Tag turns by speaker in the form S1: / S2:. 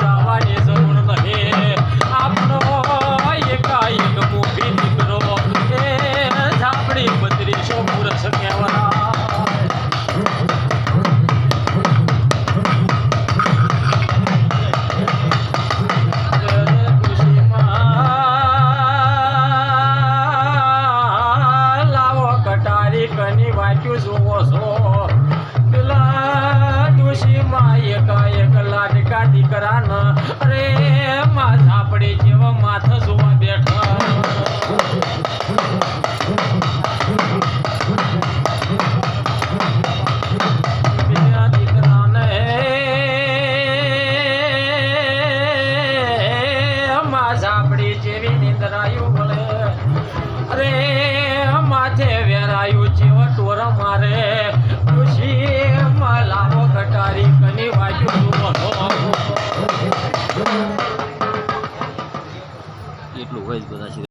S1: જાવાની જરૂર નહીં. આપણો એકાએક મોભી દીકરો એ ઝાપડી 3200 પુરુષ કહેવાય. કની વાંચ્યું જોવો છો પેલા ડોશીમાં એકાએક લાડકા દીકરાન અરે માં ઝાપડી જેવા માથા જોવા બેઠા. દીકરાને માં ઝાપડી જેવી નિંદરાયું ભલે અરે માથે વેરાયું જેવો ટોર મારે ખુશી લાવો કટારી કની વાગ્યું એટલું હોય જ બધા.